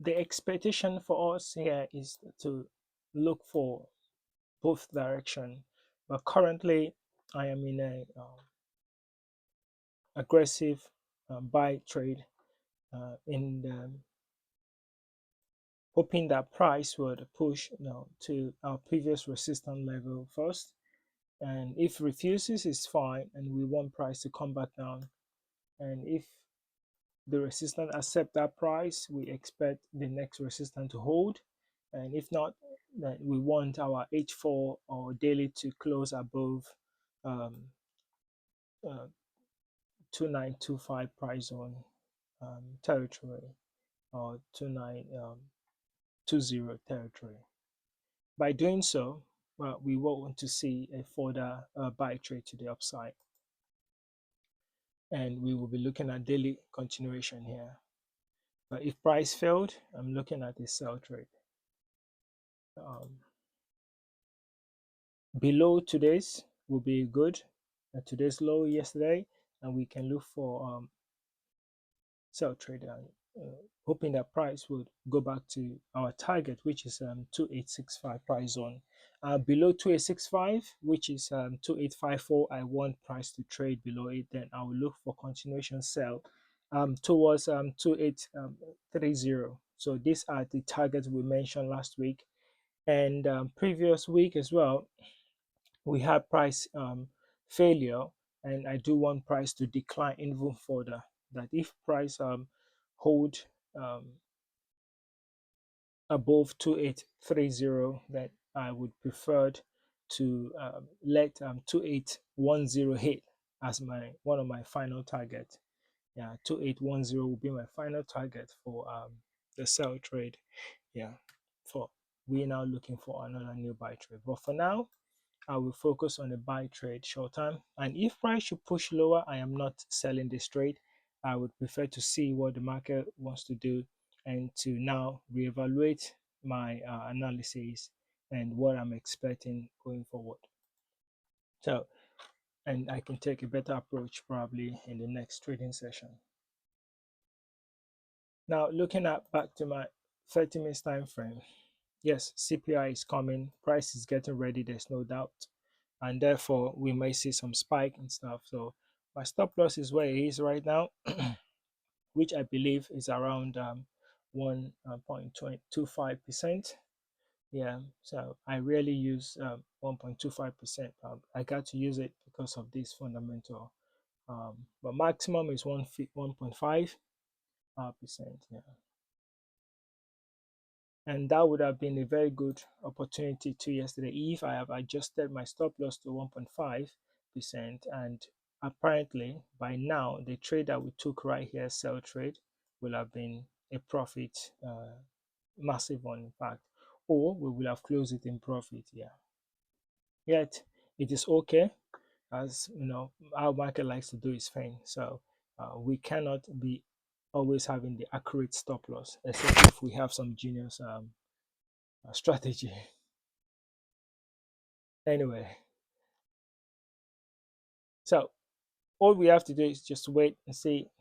the expectation for us here is to look for both direction, but currently I am in a aggressive buy trade in hoping that price would push to our previous resistance level first, and if refuses is fine, and we want price to come back down, and if the resistance accept that price, we expect the next resistance to hold, and if not, then we want our H4 or daily to close above um, 2925 price zone territory, or 2920 territory. By doing so, well, we will want to see a further buy trade to the upside, and we will be looking at daily continuation here. But if price failed, I'm looking at a sell trade. Below today's will be good. Today's low yesterday, and we can look for sell trade, hoping that price would go back to our target, which is 2865 price zone. Below 2865, which is 2854, I want price to trade below it. Then I will look for continuation sell towards 2830. So these are the targets we mentioned last week, and previous week as well. We had price failure, and I do want price to decline even further. That if price hold above 2830, that I would prefer to let 2810 hit as my one of my final target. Yeah, 2810 will be my final target for the sell trade. Yeah, for we're now looking for another new buy trade, but for now I will focus on the buy trade short term. And if price should push lower, I am not selling this trade. I would prefer to see what the market wants to do, and to now reevaluate my analysis and what I'm expecting going forward. So, and I can take a better approach probably in the next trading session. Now, looking at back to my 30 minutes time frame. Yes, CPI is coming, price is getting ready, there's no doubt, and therefore we may see some spike and stuff. So my stop loss is where it is right now, which I believe is around 1.25%. Yeah, so I rarely use 1.25%. I got to use it because of this fundamental, but maximum is 1.5%. Yeah, and that would have been a very good opportunity to yesterday if I have adjusted my stop loss to 1.5%, and apparently by now the trade that we took right here, sell trade, will have been a profit, massive one in fact, or we will have closed it in profit. Yeah, yet it is okay, as you know our market likes to do its thing. So we cannot be always having the accurate stop loss, except if we have some genius strategy. Anyway, so all we have to do is just wait and see,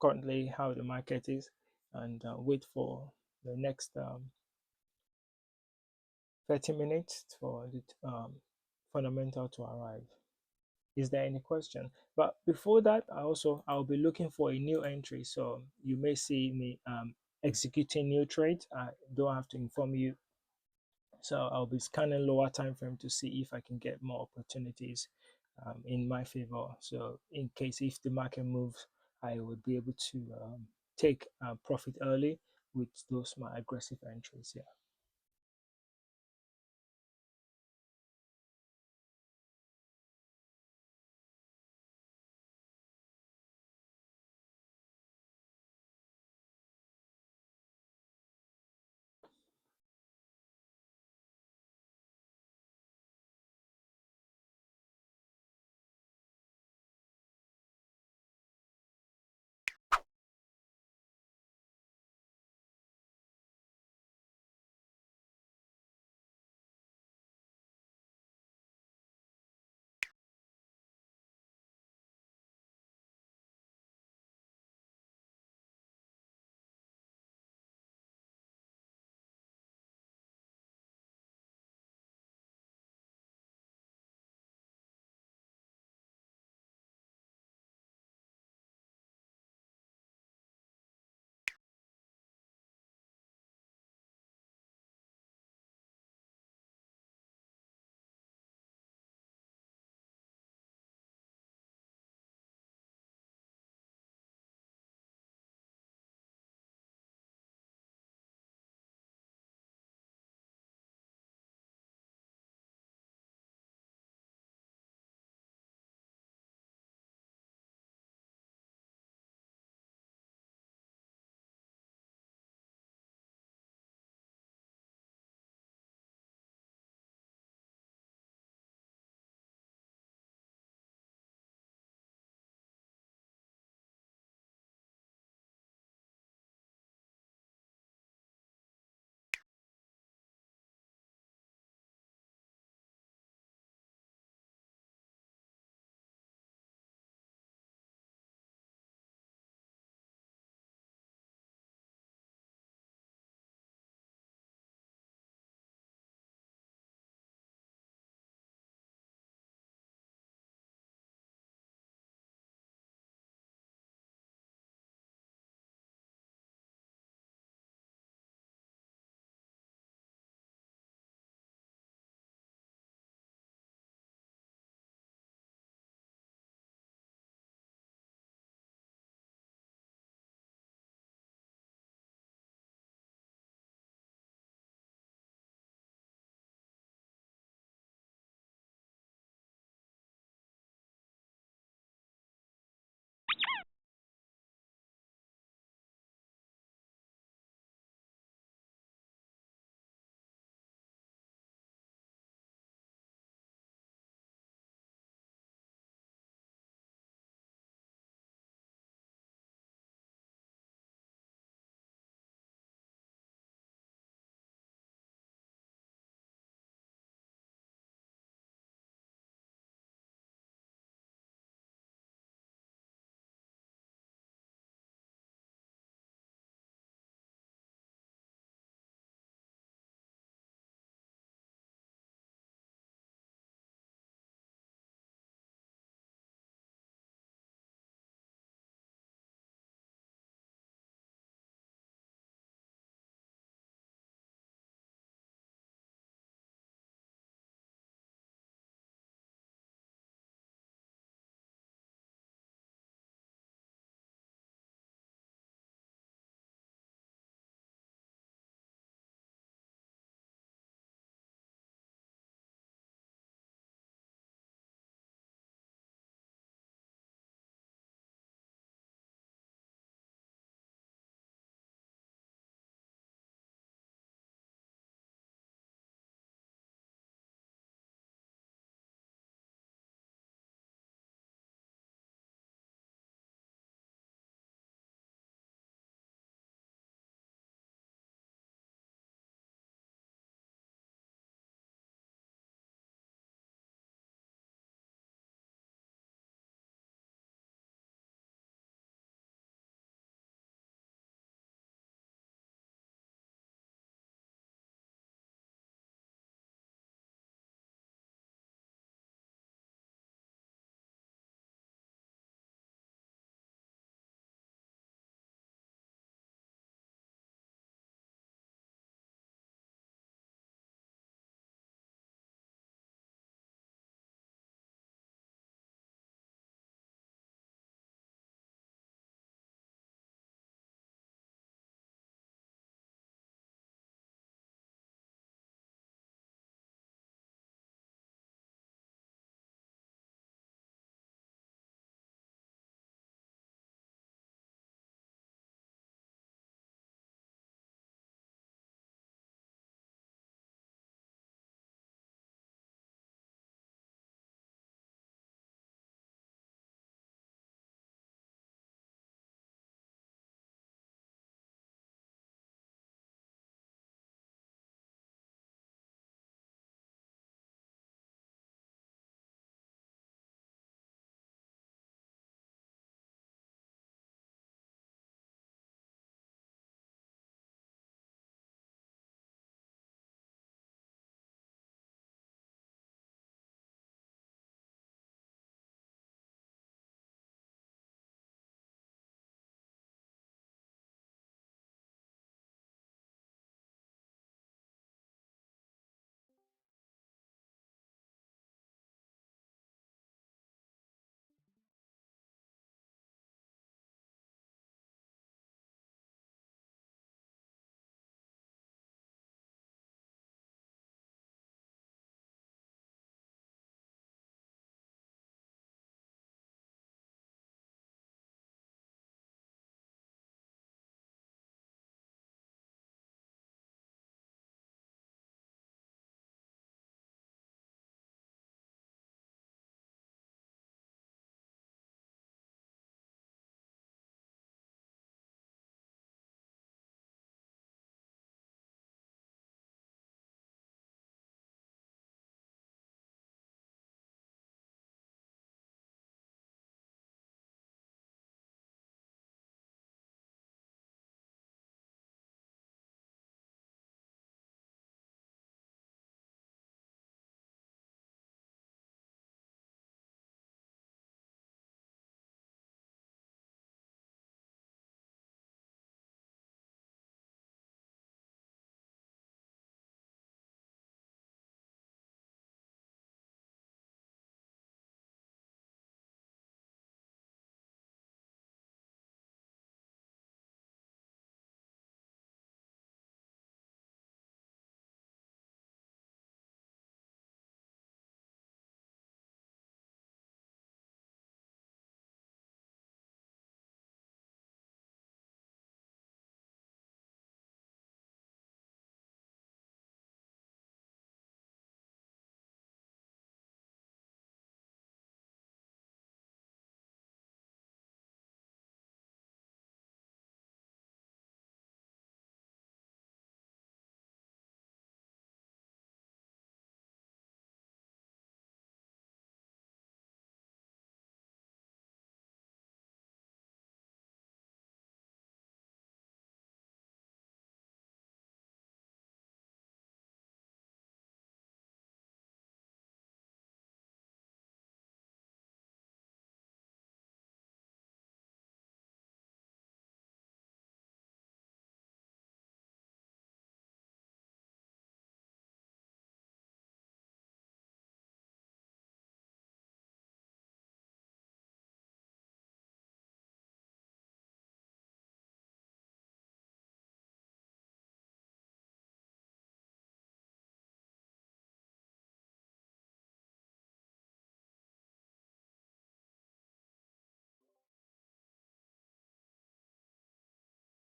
currently how the market is, and wait for the next 30 minutes for the fundamental to arrive. Is there any question? But before that, I'll be looking for a new entry. So you may see me executing new trades. I don't have to inform you. So I'll be scanning lower time frame to see if I can get more opportunities in my favor. So in case if the market moves, I would be able to take profit early with those my aggressive entries. Yeah.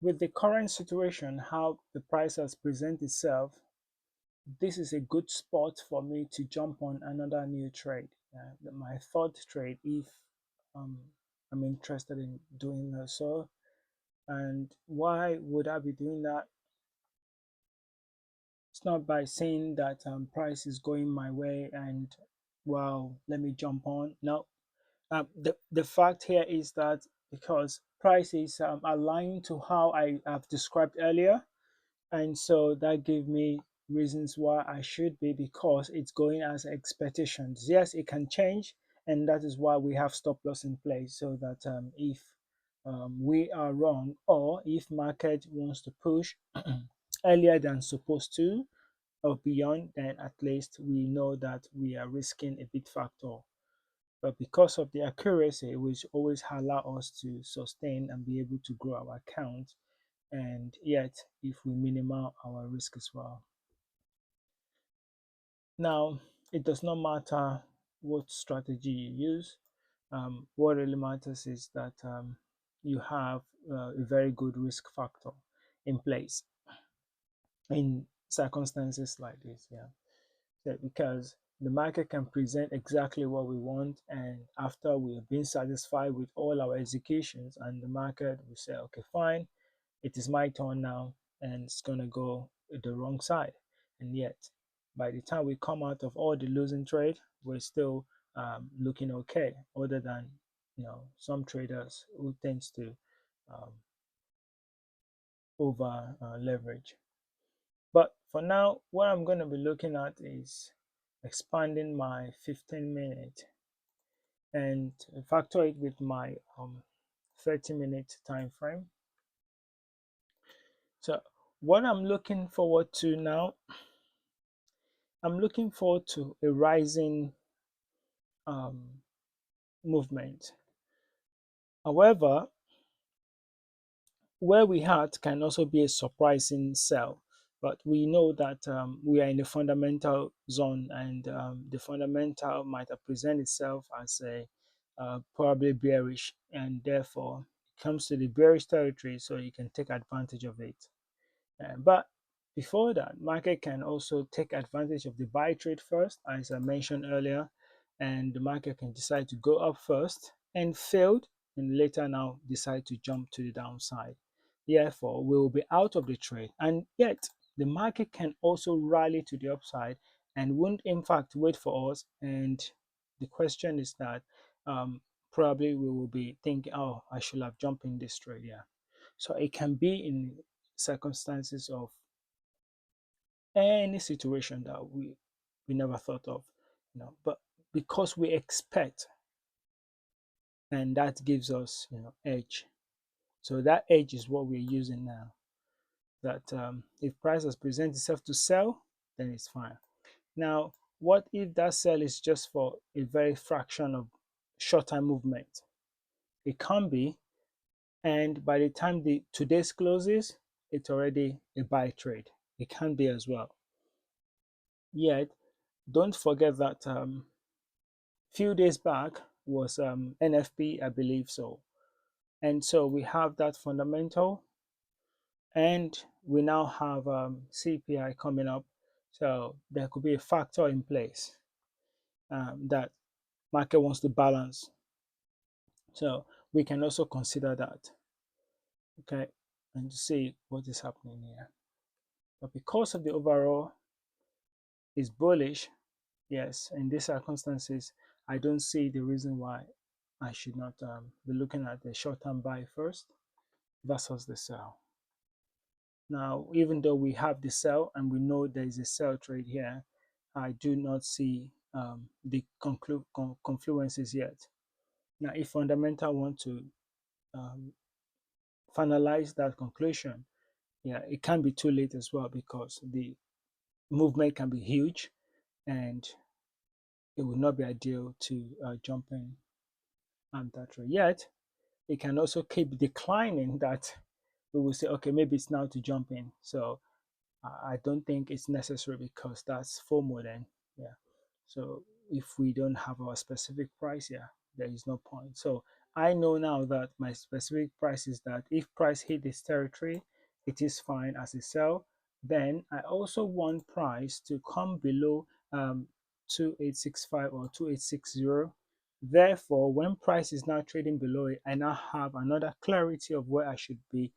with the current situation, how the price has presented itself, this is a good spot for me to jump on another new trade. My third trade, if um, I'm interested in doing so. And why would I be doing that? It's not by saying that price is going my way and, well, let me jump on. No, the fact here is that because price is aligned to how I have described earlier, and so that gave me reasons why I should be, because it's going as expectations. Yes, it can change, and that is why we have stop loss in place, so that if we are wrong, or if market wants to push earlier than supposed to or beyond, then at least we know that we are risking a big factor. But because of the accuracy, which always allow us to sustain and be able to grow our account, and yet if we minimize our risk as well. Now, it does not matter what strategy you use. What really matters is that you have a very good risk factor in place in circumstances like this. Yeah, so because the market can present exactly what we want, and after we have been satisfied with all our executions, and the market will say, okay, fine, it is my turn now, and it's going to go the wrong side. And yet, by the time we come out of all the losing trade, we're still looking okay, other than some traders who tends to um, over leverage. But for now, what I'm going to be looking at is expanding my 15-minute and factor it with my 30-minute time frame. So what I'm looking forward to now, I'm looking forward to a rising movement. However, where we had can also be a surprising sell, but we know that we are in the fundamental zone, and the fundamental might have presented itself as a probably bearish, and therefore it comes to the bearish territory, so you can take advantage of it. But before that, market can also take advantage of the buy trade first, as I mentioned earlier, and the market can decide to go up first and failed, and later now decide to jump to the downside. Therefore, we will be out of the trade, and yet the market can also rally to the upside and won't in fact wait for us. And the question is that probably we will be thinking, oh, I should have jumped in this trade. Yeah, so it can be in circumstances of any situation that we never thought of, but because we expect, and that gives us edge. So that edge is what we're using now, that if price has presented itself to sell, then it's fine. Now, what if that sell is just for a very fraction of short-term movement? It can be, and by the time today's closes, it's already a buy trade. It can be as well. Yet, don't forget that few days back was NFP, I believe so. And so we have that fundamental, and we now have CPI coming up. So there could be a factor in place that market wants to balance. So we can also consider that, okay, and to see what is happening here. But because of the overall is bullish, yes, in these circumstances, I don't see the reason why I should not be looking at the short-term buy first versus the sell. Now, even though we have the sell and we know there is a sell trade here, I do not see the confluences yet. Now, if fundamental want to finalize that conclusion, yeah, it can be too late as well, because the movement can be huge, and it would not be ideal to jump in that trade. Yet, it can also keep declining, that we will say, okay, maybe it's now to jump in. So I don't think it's necessary, because that's FOMO then. Yeah. So if we don't have our specific price, yeah, there is no point. So I know now that my specific price is that if price hit this territory, it is fine as a sell. Then I also want price to come below 2865 or 2860. Therefore, when price is now trading below it, I now have another clarity of where I should be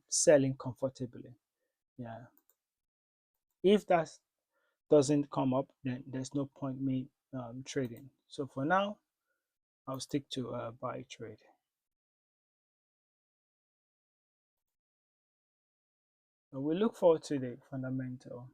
selling comfortably. Yeah. If that doesn't come up, then there's no point me trading. So for now, I'll stick to buy trade. We look forward to the fundamental.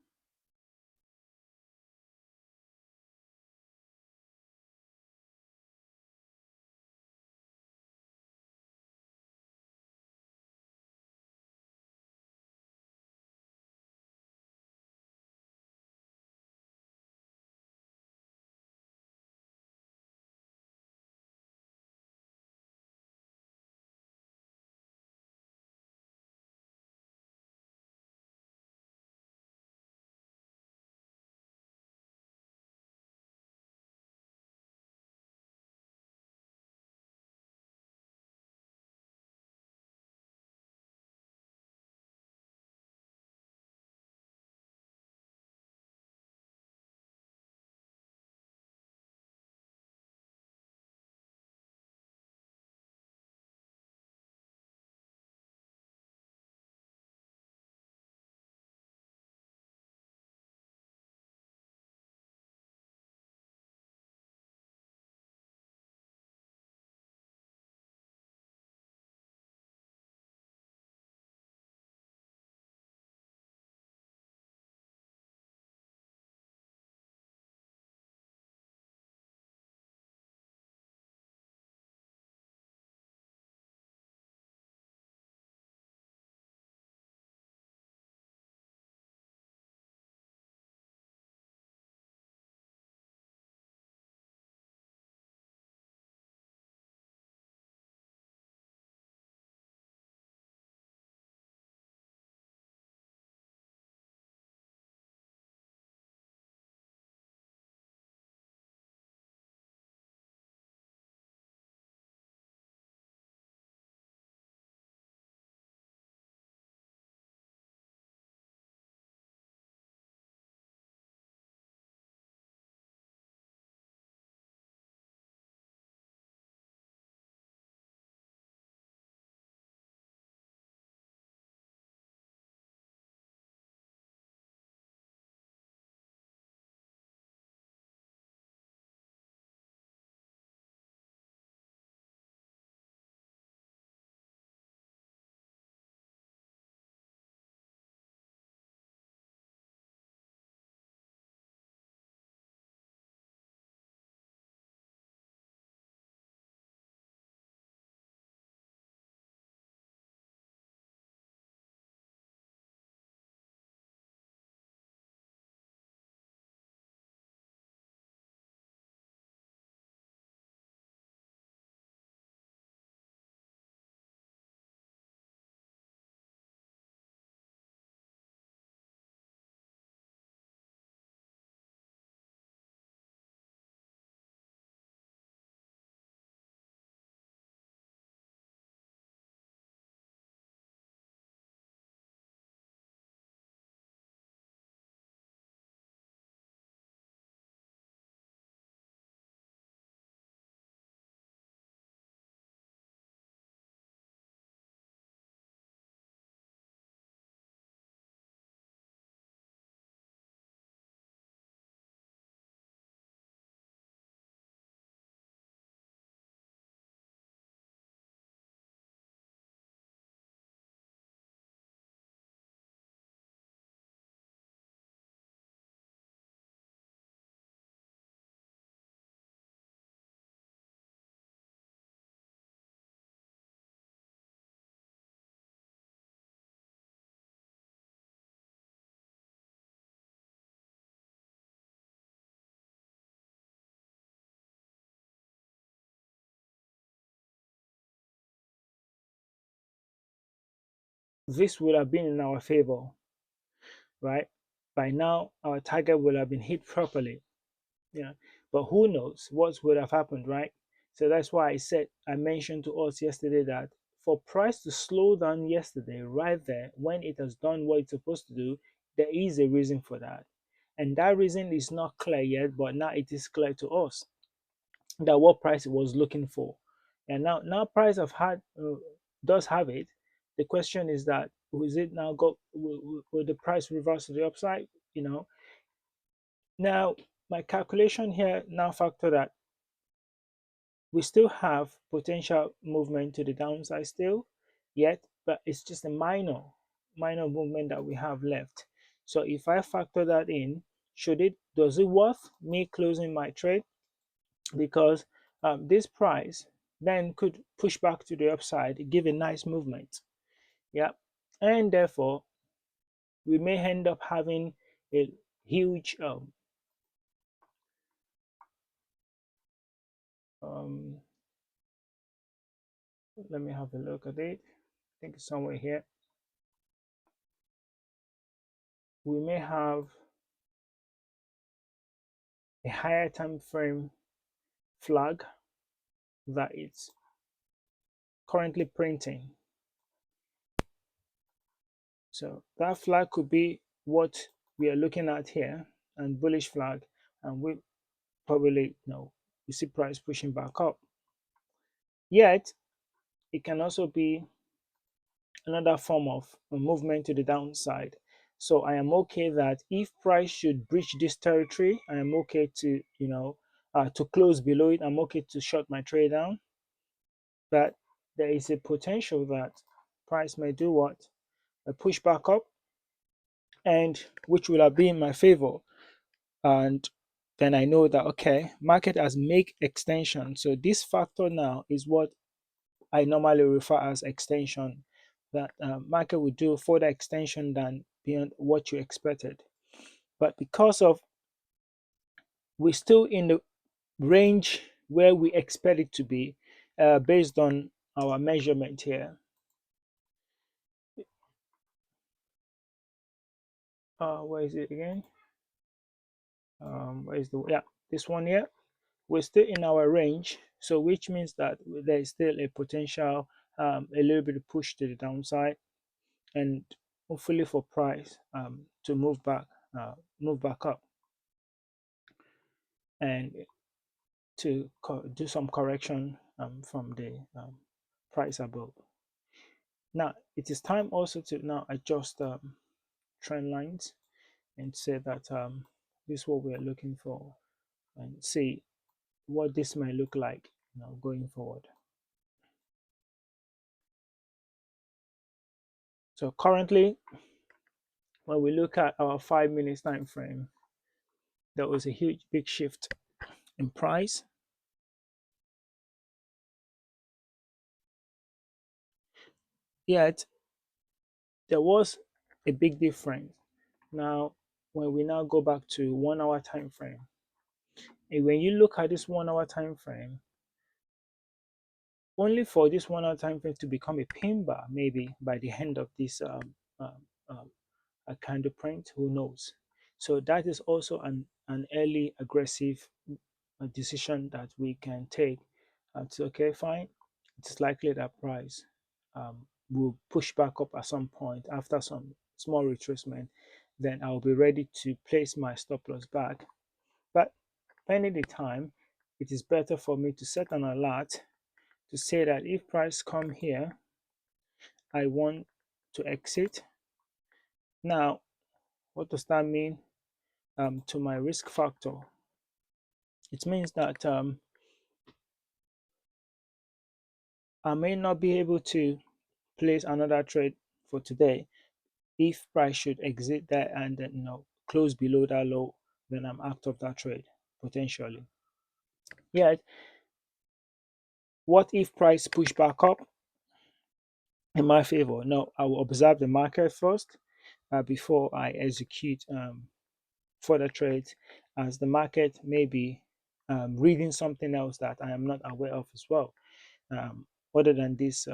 This would have been in our favor, right? By now, our target would have been hit properly. Yeah. But who knows what would have happened, right? So that's why I mentioned to us yesterday that for price to slow down yesterday, right there, when it has done what it's supposed to do, there is a reason for that. And that reason is not clear yet, but now it is clear to us that what price it was looking for. And now price have had does have it. The question is that will it now go? Will the price reverse to the upside? You know. Now my calculation here now factor that we still have potential movement to the downside still, yet, but it's just a minor movement that we have left. So if I factor that in, does it worth me closing my trade? Because this price then could push back to the upside, give a nice movement. Yeah. And therefore, we may end up having a huge, um, let me have a look at it. I think it's somewhere here. We may have a higher time frame flag that it's currently printing. So that flag could be what we are looking at here, and bullish flag, and we probably you see price pushing back up. Yet it can also be another form of a movement to the downside. So I am okay that if price should breach this territory, I am okay to to close below it. I'm okay to shut my trade down. But there is a potential that price may do what? A push back up, and which will have been in my favor. And then I know that okay, market has make extension. So this factor now is what I normally refer as extension. That market will do further extension than beyond what you expected. But because of we're still in the range where we expect it to be, based on our measurement here. Where is it again? Where is the this one here? We're still in our range, so which means that there is still a potential, a little bit of push to the downside, and hopefully for price to move back up, and to do some correction from the price above. Now it is time also to now adjust trend lines and say that this is what we are looking for, and see what this might look like going forward. So currently, when we look at our 5 minutes time frame, there was a huge big shift in price. Yet there was a big difference. Now, when we now go back to 1 hour time frame, and when you look at this 1 hour time frame, only for this 1 hour time frame to become a pin bar, maybe by the end of this a candle print, who knows? So that is also an early aggressive decision that we can take. So okay, fine, it's likely that price will push back up at some point after some small retracement. Then I'll be ready to place my stop loss back. But pending the time, it is better for me to set an alert to say that if price come here, I want to exit. Now, what does that mean to my risk factor? It means that I may not be able to place another trade for today. If price should exit there and then close below that low, then I'm out of that trade potentially. Yet, what if price push back up in my favor? No, I will observe the market first before I execute further trades, as the market may be reading something else that I am not aware of as well, other than this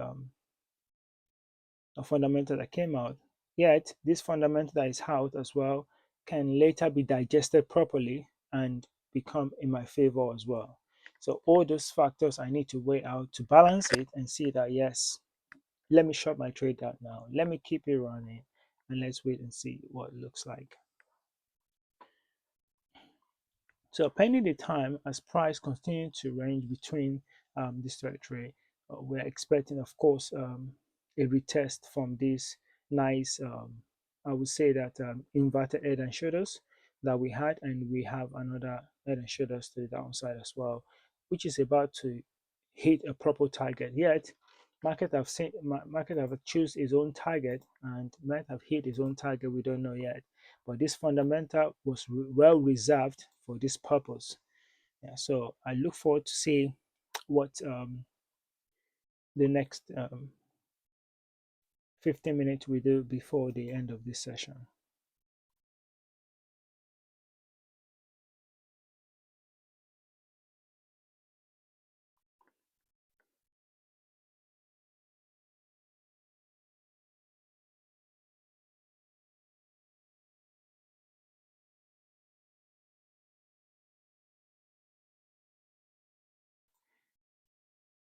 fundamental that came out. Yet, this fundamental that is out as well can later be digested properly and become in my favor as well. So all those factors I need to weigh out to balance it and see that, yes, let me shut my trade out now. Let me keep it running and let's wait and see what it looks like. So pending the time, as price continues to range between this territory, we're expecting, of course, a retest from this nice, I would say that inverted head and shoulders that we had, and we have another head and shoulders to the downside as well, which is about to hit a proper target. Yet, market have choose its own target and might have hit its own target. We don't know yet, but this fundamental was well reserved for this purpose. Yeah, so I look forward to see what the next 15 minutes we do before the end of this session.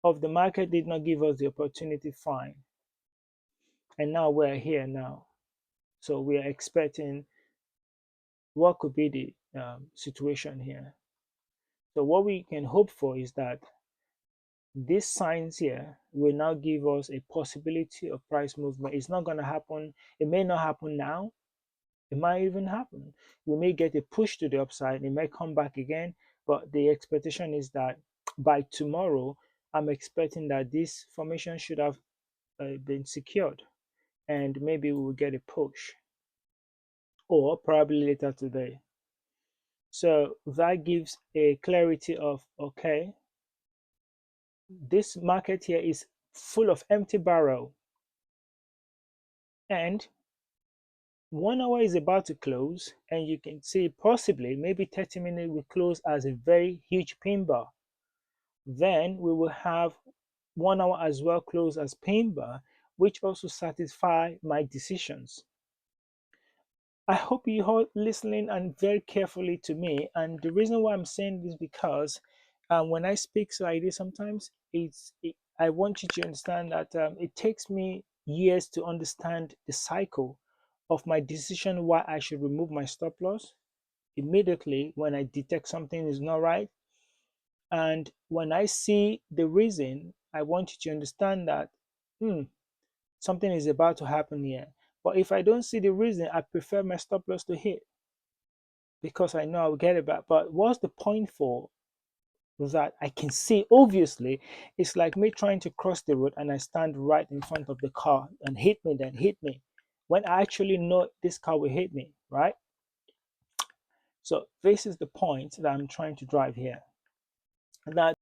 Of the market did not give us the opportunity, fine. And now we're here now. So we are expecting what could be the situation here. So what we can hope for is that these signs here will now give us a possibility of price movement. It's not going to happen. It may not happen now. It might even happen. We may get a push to the upside. It may come back again. But the expectation is that by tomorrow, I'm expecting that this formation should have been secured. And maybe we will get a push. Or probably later today. So that gives a clarity of, okay, this market here is full of empty barrel. And 1 hour is about to close, and you can see possibly maybe 30 minutes will close as a very huge pin bar. Then we will have 1 hour as well close as pin bar, which also satisfy my decisions. I hope you are listening and very carefully to me. And the reason why I'm saying this is because when I speak like this, sometimes I want you to understand that it takes me years to understand the cycle of my decision why I should remove my stop loss immediately when I detect something is not right. And when I see the reason, I want you to understand that something is about to happen here. But if I don't see the reason, I prefer my stop loss to hit because I know I'll get it back. But what's the point for that? I can see, obviously, it's like me trying to cross the road and I stand right in front of the car and hit me, then hit me, when I actually know this car will hit me, right? So this is the point that I'm trying to drive here. Now,